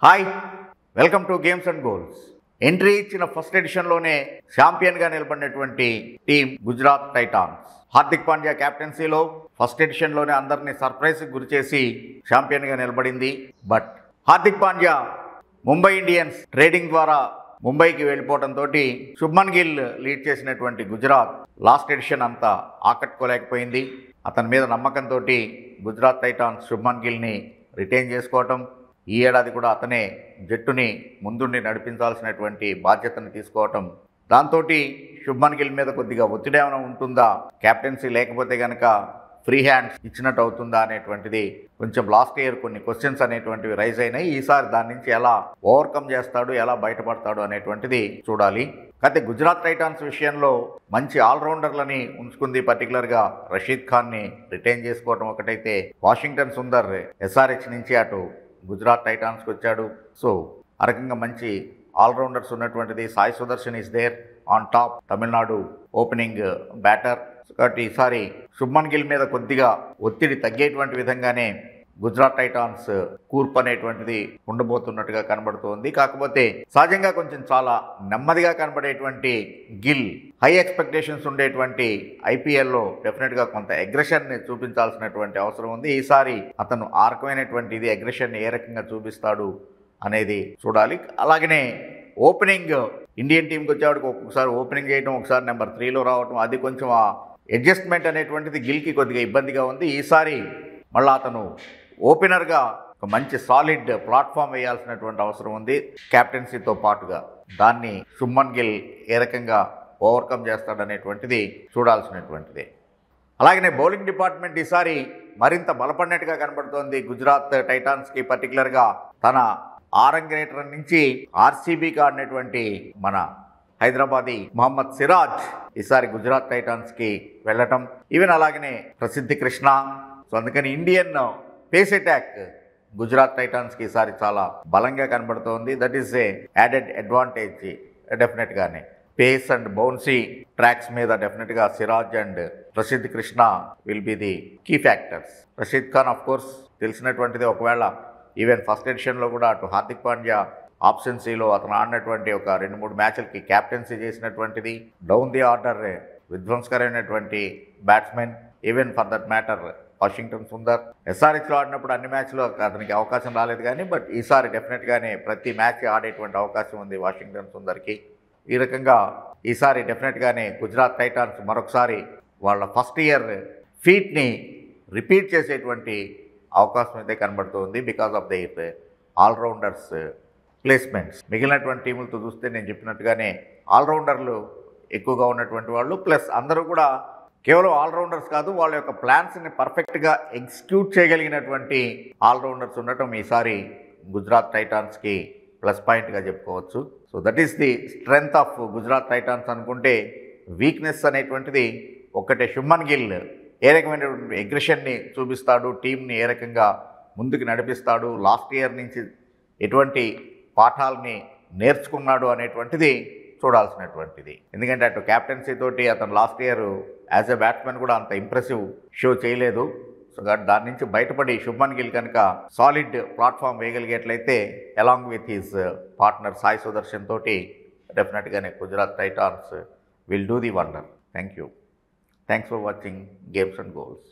Hi, welcome to games and goals. Entry ఇచ్చిన first ఎడిషన్లోనే ఛాంపియన్గా నిలబడినటువంటి టీం గుజరాత్ టైటాన్స్. హార్దిక్ పాండ్యా కెప్టెన్సీలో ఫస్ట్ ఎడిషన్లోనే అందరినీ సర్ప్రైజ్కి గురిచేసి ఛాంపియన్గా నిలబడింది. But Hardik Pandya Mumbai Indians trading ద్వారా ముంబైకి వెళ్ళిపోవడంతో శుభ్మన్ గిల్ లీడ్ చేసినటువంటి గుజరాత్ లాస్ట్ ఎడిషన్ అంతా ఆకట్టుకోలేకపోయింది. అతని మీద నమ్మకంతో గుజరాత్ టైటాన్స్ శుభ్మన్ గిల్ని రిటైన్ చేసుకోవటం, ఈ ఏడాది కూడా అతనే జట్టుని ముందుండి నడిపించాల్సినటువంటి బాధ్యతను తీసుకోవటం, దాంతో శుభ్మన్ గిల్ మీద కొద్దిగా ఒత్తిడి ఏమైనా ఉంటుందా, కెప్టెన్సీ లేకపోతే కనుక ఫ్రీ హ్యాండ్స్ ఇచ్చినట్టు అవుతుందా అనేటువంటిది కొంచెం లాస్ట్ ఇయర్ కొన్ని క్వశ్చన్స్ అనేటువంటివి రైజ్ అయినాయి. ఈసారి దాని నుంచి ఎలా ఓవర్కమ్ చేస్తాడు, ఎలా బయటపడతాడు అనేటువంటిది చూడాలి. అయితే గుజరాత్ టైటాన్స్ విషయంలో మంచి ఆల్రౌండర్లని ఉంచుకుంది. పర్టికులర్గా రషీద్ ఖాన్ని రిటైన్ చేసుకోవడం ఒకటైతే, వాషింగ్టన్ సుందర్ ఎస్ఆర్హెచ్ నుంచి అటు గుజరాత్ టైటాన్స్కి వచ్చాడు. సో ఆ రకంగా మంచి ఆల్రౌండర్స్ ఉన్నటువంటిది. Sai Sudharsan is there on top, Tamil Nadu opening batter. కాబట్టి ఈసారి శుభ్మన్ గిల్ మీద కొద్దిగా ఒత్తిడి తగ్గేటువంటి విధంగానే గుజరాత్ టైటాన్స్ కూర్పు అనేటువంటిది ఉండబోతున్నట్టుగా కనబడుతోంది. కాకపోతే సహజంగా కొంచెం చాలా నెమ్మదిగా కనబడేటువంటి గిల్ హై ఎక్స్పెక్టేషన్స్ ఉండేటువంటి ఐపీఎల్లో డెఫినెట్గా కొంత అగ్రెషన్ని చూపించాల్సినటువంటి అవసరం ఉంది. ఈసారి అతను ఆ రకమైనటువంటిది అగ్రెషన్ ఏ రకంగా చూపిస్తాడు అనేది చూడాలి. అలాగనే ఓపెనింగ్ ఇండియన్ టీంకి వచ్చేవాడికి ఒక్కొక్కసారి ఓపెనింగ్ చేయడం, ఒకసారి నెంబర్ 3లో రావడం, అది కొంచెం ఆ అడ్జస్ట్మెంట్ అనేటువంటిది గిల్కి కొద్దిగా ఇబ్బందిగా ఉంది. ఈసారి మళ్ళీ అతను ఓపెనర్గా ఒక మంచి సాలిడ్ ప్లాట్ఫామ్ వేయాల్సినటువంటి అవసరం ఉంది కెప్టెన్సీతో పాటుగా. దాన్ని శుభ్మన్ గిల్ ఏ రకంగా ఓవర్కమ్ చేస్తాడనేటువంటిది చూడాల్సినటువంటిది. అలాగనే బౌలింగ్ డిపార్ట్మెంట్ ఈసారి మరింత బలపడినట్టుగా కనబడుతోంది గుజరాత్ టైటాన్స్కి. పర్టికులర్గా తన ఆరంగేట్రం నుంచి ఆర్సీబీకి ఆడినటువంటి మన హైదరాబాదీ మహమ్మద్ సిరాజ్ ఈసారి గుజరాత్ టైటాన్స్కి వెళ్ళటం, ఈవెన్ అలాగనే ప్రసిద్ధి కృష్ణ. సో అందుకని ఇండియన్ పేస్ అటాక్ గుజరాత్ టైటాన్స్కి ఈసారి చాలా బలంగా కనబడుతోంది. That is a added advantage డెఫినెట్గానే. పేస్ అండ్ బౌన్సీ ట్రాక్స్ మీద డెఫినెట్గా Siraj and Prasidh Krishna will be the key factors. Rashid Khan of course తెలిసినటువంటిది. ఒకవేళ ఈవెన్ ఫస్ట్ ఎడిషన్లో కూడా అటు హార్దిక్ పాండ్యా ఆప్షన్సీలో అతను ఆడినటువంటి ఒక 2-3 మ్యాచ్లకి క్యాప్టెన్సీ చేసినటువంటిది. డౌన్ ది ఆర్డర్ విధ్వంసకరమైనటువంటి batsmen. Even for that matter Washington Sundar ఎస్ఆర్హెచ్లో ఆడినప్పుడు అన్ని మ్యాచ్లో అతనికి అవకాశం రాలేదు కానీ, బట్ ఈసారి డెఫినెట్గానే ప్రతి మ్యాచ్ ఆడేటువంటి అవకాశం ఉంది వాషింగ్టన్ సుందర్కి. ఈ రకంగా ఈసారి డెఫినెట్గానే గుజరాత్ టైటాన్స్ మరొకసారి వాళ్ళ ఫస్ట్ ఇయర్ ఫీట్ని రిపీట్ చేసేటువంటి అవకాశం అయితే కనబడుతుంది because of their all rounders placements. మిగిలినటువంటి టీములతో చూస్తే నేను చెప్పినట్టుగానే ఆల్రౌండర్లు ఎక్కువగా ఉన్నటువంటి వాళ్ళు, ప్లస్ అందరూ కూడా కేవలం ఆల్రౌండర్స్ కాదు, వాళ్ళ యొక్క ప్లాన్స్ని పర్ఫెక్ట్గా ఎగ్జిక్యూట్ చేయగలిగినటువంటి ఆల్రౌండర్స్ ఉండటం ఈసారి గుజరాత్ టైటాన్స్కి ప్లస్ పాయింట్గా చెప్పుకోవచ్చు. So that is the strength of Gujarat Titans అనుకుంటే, వీక్నెస్ అనేటువంటిది ఒక్కటే శుభ్మన్ గిల్ ఏ రకమైనటువంటి అగ్రెషన్ని చూపిస్తాడు, టీంని ఏ రకంగా ముందుకు నడిపిస్తాడు, లాస్ట్ ఇయర్ నుంచి ఎటువంటి పాఠాలని నేర్చుకున్నాడు అనేటువంటిది చూడాల్సినటువంటిది. ఎందుకంటే అటు క్యాప్టెన్సీ తోటి అతను last year as a batsmen కూడా అంత ఇంప్రెసివ్ షో చేయలేదు. సో దాని నుంచి బయటపడి శుభ్మన్ గిల్ కనుక సాలిడ్ ప్లాట్ఫామ్ వేయగలిగేట్లయితే along with his partner Sai Sudharsan తోటి డెఫినెట్గానే Gujarat Titans will do the wonder. Thank you. Thanks for watching games and goals.